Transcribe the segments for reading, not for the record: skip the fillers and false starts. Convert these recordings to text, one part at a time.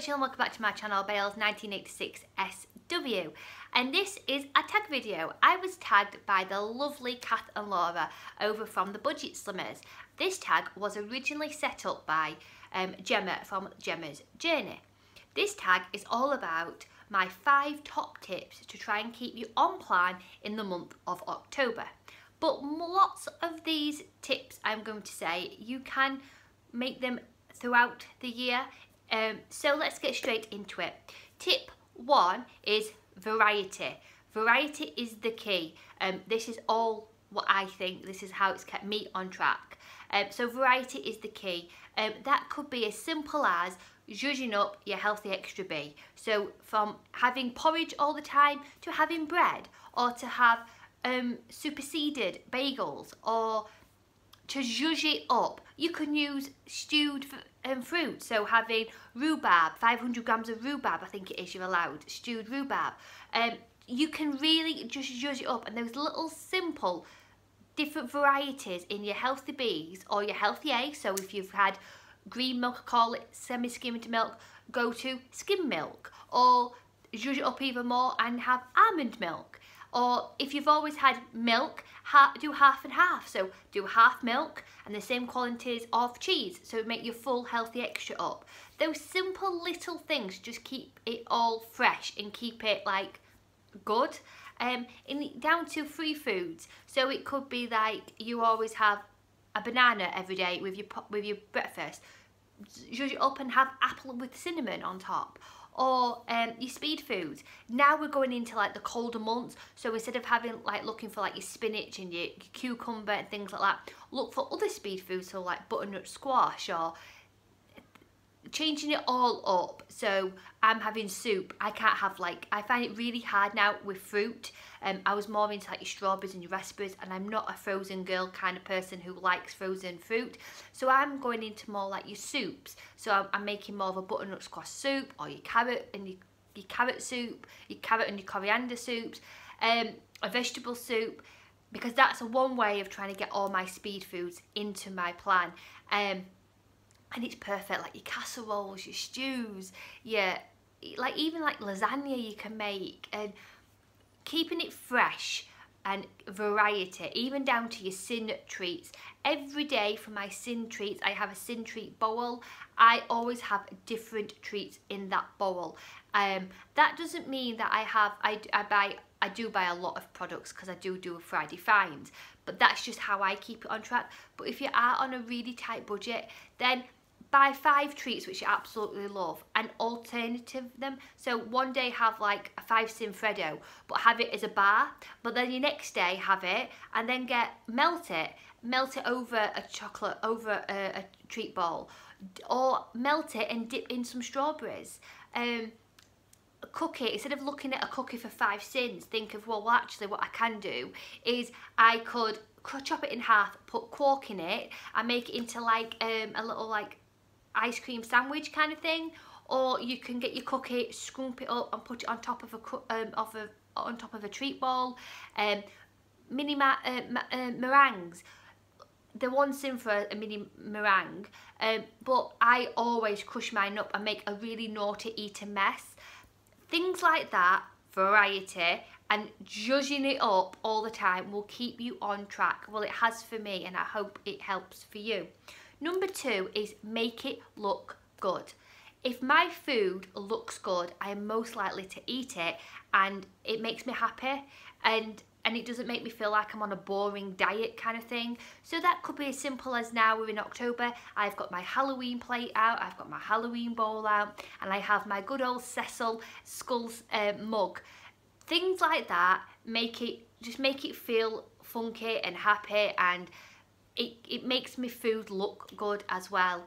Rachel and welcome back to my channel, Belle's 1986 SW. And this is a tag video. I was tagged by the lovely Cath and Laura over from the Budget Slimmers. This tag was originally set up by Gemma from Gemma's Journey. This tag is all about my 5 top tips to try and keep you on plan in the month of October. But lots of these tips I'm going to say, you can make them throughout the year. So let's get straight into it. Tip 1 is variety. Variety is the key. This is all what I think. This is how it's kept me on track. So variety is the key. That could be as simple as zhuzhing up your healthy extra B. So from having porridge all the time to having bread, or to have superseded bagels, or to zhuzh it up. You can use stewed fruit, so having rhubarb, 500 grams of rhubarb I think it is you're allowed, stewed rhubarb. You can really just zhuzh it up, and there's little simple different varieties in your healthy B's or your healthy A. So if you've had green milk, call it semi-skimmed milk, go to skim milk, or zhuzh it up even more and have almond milk. Or if you've always had milk, do half and half. So do half milk and the same quantities of cheese. So make your full healthy extra up. Those simple little things just keep it all fresh and keep it like good. Down to free foods. So it could be like you always have a banana every day with your breakfast. Zhuzh it up and have apple with cinnamon on top. Or your speed foods. Now we're going into like the colder months, so instead of having like looking for like your spinach and your cucumber and things like that, look for other speed foods, so like butternut squash, or changing it all up. So I'm having soup. I can't have like, I find it really hard now with fruit. I was more into like your strawberries and your raspberries, and I'm not a frozen girl kind of person who likes frozen fruit. So I'm going into more like your soups. So I'm making more of a butternut squash soup, or your carrot and your carrot soup, your carrot and your coriander soups, a vegetable soup, because that's one way of trying to get all my speed foods into my plan. And it's perfect, like your casseroles, your stews, like even like lasagna you can make, and keeping it fresh and variety, even down to your sin treats. Every day for my sin treats, I have a sin treat bowl. I always have different treats in that bowl. That doesn't mean that I do buy a lot of products, because I do a Friday finds, but that's just how I keep it on track. But if you are on a really tight budget, then buy 5 treats which you absolutely love and alternative them. So one day have like a 5 Sinfredo, but have it as a bar, but then your next day have it and then melt it over a chocolate, over a treat bowl, or melt it and dip in some strawberries. Cook it, instead of looking at a cookie for 5 cents, think of, well actually what I can do is I could chop it in half, put quark in it and make it into like a little like ice cream sandwich kind of thing. Or you can get your cookie, scrump it up and put it on top of a treat bowl. Mini meringues. The one's in for a mini meringue, but I always crush mine up and make a really naughty eating mess. Things like that, variety, and zhuzhing it up all the time will keep you on track. Well, it has for me, and I hope it helps for you. Number 2 is make it look good. If my food looks good, I am most likely to eat it, and it makes me happy, and it doesn't make me feel like I'm on a boring diet kind of thing. So that could be as simple as, now we're in October, I've got my Halloween plate out, I've got my Halloween bowl out, and I have my good old Cecil Skulls mug. Things like that just make it feel funky and happy, and it makes my food look good as well.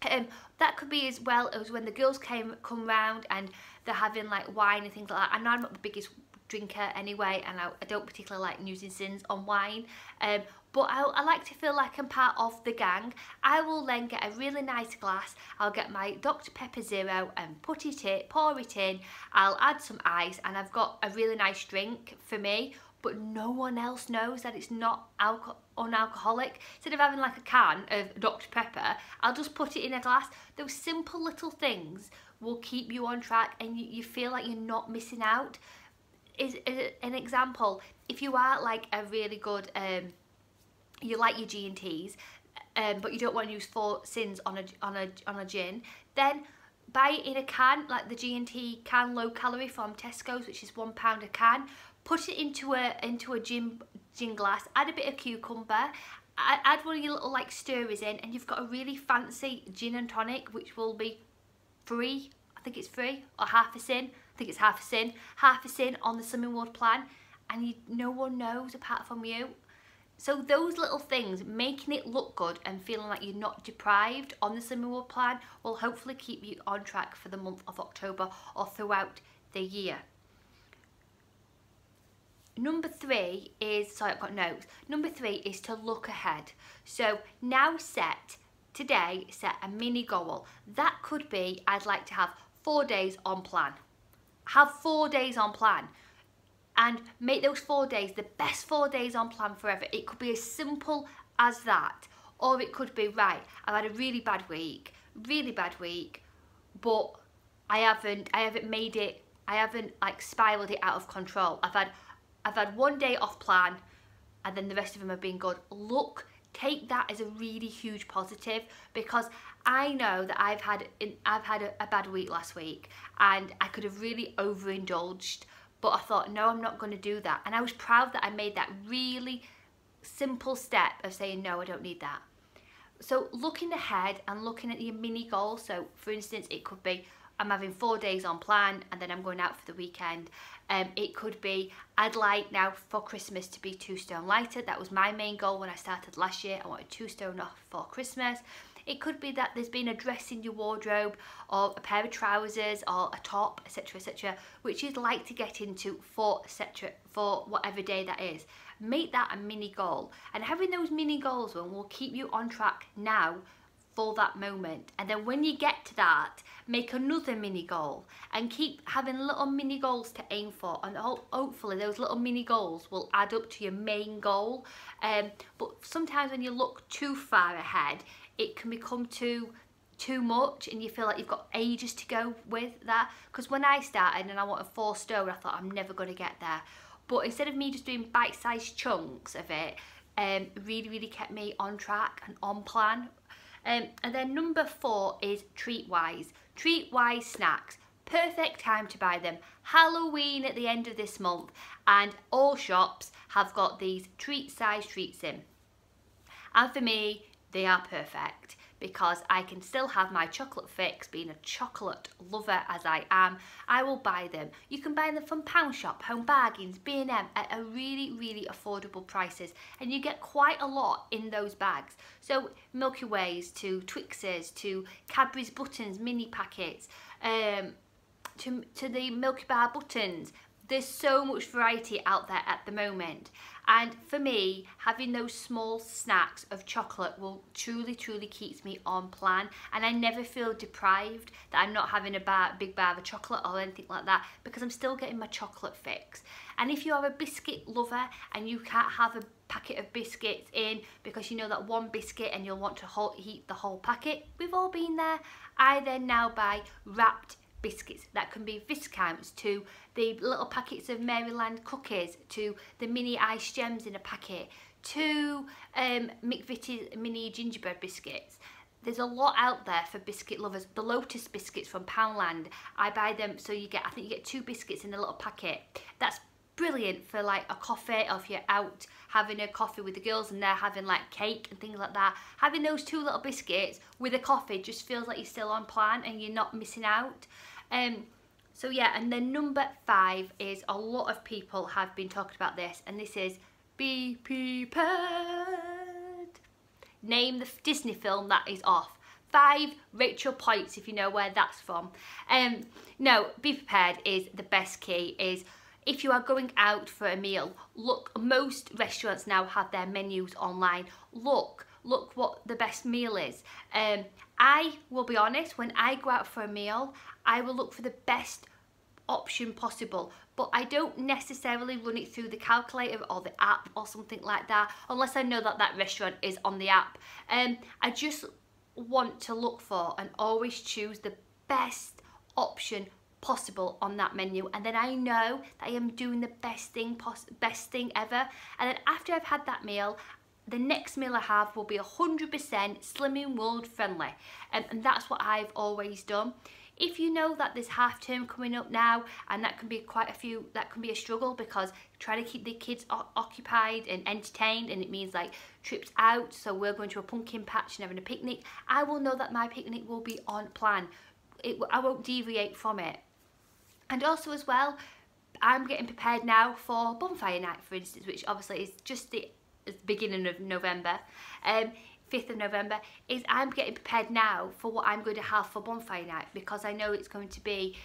That could be as well as when the girls come round and they're having like wine and things like that. I know I'm not the biggest drinker anyway, and I don't particularly like using sins on wine, but I like to feel like I'm part of the gang. I will then get a really nice glass, I'll get my Dr Pepper Zero and pour it in, I'll add some ice, and I've got a really nice drink for me. but no one else knows that it's not unalcoholic. Instead of having like a can of Dr. Pepper, I'll just put it in a glass. Those simple little things will keep you on track, and you feel like you're not missing out. Is an example, if you are like a really good, you like your G&Ts, but you don't want to use 4 sins on a gin, then buy it in a can, like the G&T can, low calorie from Tesco's, which is £1 a can. Put it into a gin glass, add a bit of cucumber, add one of your little like stirrers in, and you've got a really fancy gin and tonic, which will be free. I think it's free, or half a sin. I think it's half a sin on the Slimming World plan, and no one knows apart from you. So those little things, making it look good and feeling like you're not deprived on the Slimming World plan, will hopefully keep you on track for the month of October or throughout the year. Number 3 is, sorry, I've got notes. Number 3 is to look ahead. So now today set a mini goal. That could be, I'd like to have 4 days on plan. Have 4 days on plan. And make those 4 days the best 4 days on plan forever. It could be as simple as that. Or it could be, right, I've had a really bad week, but I haven't like spiraled it out of control. I've had 1 day off plan, and then the rest of them have been good. Take that as a really huge positive, because I know that I've had a bad week last week, and I could have really overindulged, but I thought, no, I'm not going to do that. And I was proud that I made that really simple step of saying, no, I don't need that. So looking ahead and looking at your mini goals. So for instance, it could be, I'm having 4 days on plan, and then I'm going out for the weekend. It could be, I'd like now for Christmas to be 2 stone lighter. That was my main goal when I started last year. I wanted 2 stone off for Christmas. It could be that there's been a dress in your wardrobe, or a pair of trousers, or a top, etc., which you'd like to get into for whatever day that is. Make that a mini goal, and having those mini goals will keep you on track now for that moment. And then when you get to that, make another mini goal, and keep having little mini goals to aim for, and hopefully those little mini goals will add up to your main goal. But sometimes when you look too far ahead, it can become too much, and you feel like you've got ages to go with that. Because when I started and I wanted 4 stone, I thought, I'm never going to get there. But instead of me just doing bite-sized chunks of it, really kept me on track and on plan. And then number 4 is treat-wise. Treat-wise snacks. Perfect time to buy them. Halloween at the end of this month, and all shops have got these treat-sized treats in. And for me, they are perfect, because I can still have my chocolate fix. Being a chocolate lover as I am, I will buy them. You can buy them from Pound Shop, Home Bargains, B&M at a really affordable prices, and you get quite a lot in those bags. So Milky Ways to Twixes to Cadbury's Buttons mini packets, to the Milky Bar buttons. There's so much variety out there at the moment. And for me, having those small snacks of chocolate will truly keeps me on plan, and I never feel deprived that I'm not having a big bar of chocolate or anything like that, because I'm still getting my chocolate fix. And if you are a biscuit lover and you can't have a packet of biscuits in because you know that one biscuit and you'll want to eat the whole packet, we've all been there. I then now buy wrapped biscuits. That can be Viscounts, to the little packets of Maryland cookies, to the mini ice gems in a packet, to McVitie's mini gingerbread biscuits. There's a lot out there for biscuit lovers. The Lotus biscuits from Poundland, I buy them, so I think you get 2 biscuits in a little packet. That's brilliant for like a coffee, or if you're out having a coffee with the girls and they're having like cake and things like that. Having those 2 little biscuits with a coffee just feels like you're still on plan and you're not missing out. So yeah, and then number 5 is, a lot of people have been talking about this, and this is be prepared. Name the Disney film that is off. 5 Rachel points if you know where that's from. No, be prepared is the best key. Is if you are going out for a meal, look, most restaurants now have their menus online. Look what the best meal is. I will be honest, when I go out for a meal, I will look for the best option possible, but I don't necessarily run it through the calculator or the app or something like that, unless I know that that restaurant is on the app. I just want to look for and always choose the best option possible on that menu, and then I know that I am doing the best thing ever. And then after I've had that meal, the next meal I have will be 100% Slimming World friendly, and that's what I've always done. If you know that there's half term coming up now, and that can be that can be a struggle, because trying to keep the kids occupied and entertained, and it means like trips out, so we're going to a pumpkin patch and having a picnic, I will know that my picnic will be on plan. I won't deviate from it. And also as well, I'm getting prepared now for bonfire night, for instance, which obviously is just the beginning of November. 5th of November, is I'm getting prepared now for what I'm going to have for bonfire night, because I know it's going to be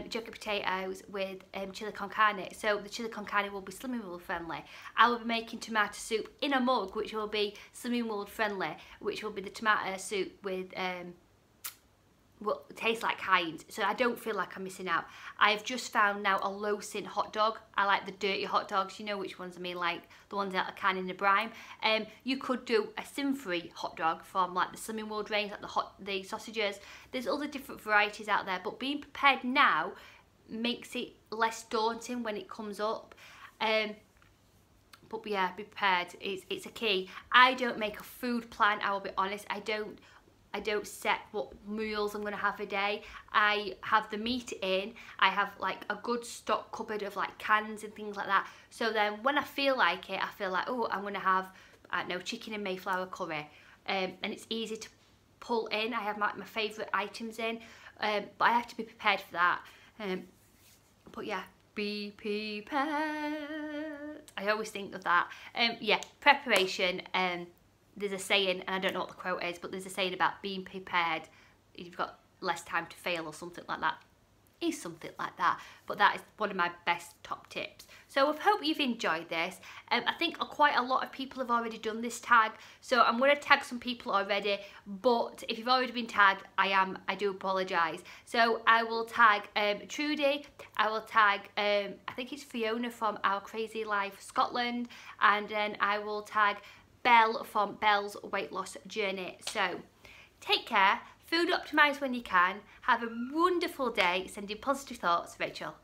jacket potatoes with chili con carne. So the chili con carne will be Slimming World friendly. I will be making tomato soup in a mug, which will be Slimming World friendly, which will be the tomato soup with will taste like Heinz, so I don't feel like I'm missing out. I've just found now a low sin hot dog. I like the dirty hot dogs, you know which ones I mean, like the ones out of can in the brine. You could do a sin-free hot dog from like the Slimming World range, like the sausages. There's other different varieties out there, but being prepared now makes it less daunting when it comes up. But yeah, be prepared. It's a key. I don't make a food plan, I will be honest. I don't set what meals I'm going to have a day. I have the meat in. I have like a good stock cupboard of like cans and things like that. So then when I feel like it, I feel like, oh, I'm going to have, I don't know, chicken and Mayflower curry. And it's easy to pull in. I have my favourite items in. But I have to be prepared for that. But yeah, be prepared. I always think of that. Yeah, preparation. There's a saying, and I don't know what the quote is, but there's a saying about being prepared. You've got less time to fail or something like that. Is something like that. But that is one of my best top tips. So I hope you've enjoyed this. I think quite a lot of people have already done this tag. So I'm going to tag some people already. But if you've already been tagged, I do apologise. So I will tag Trudy. I will tag, I think it's Fiona from Our Crazy Life Scotland. And then I will tag Belle from Belle's Weight Loss Journey. So take care, food optimise when you can, have a wonderful day, sending positive thoughts, Rachel.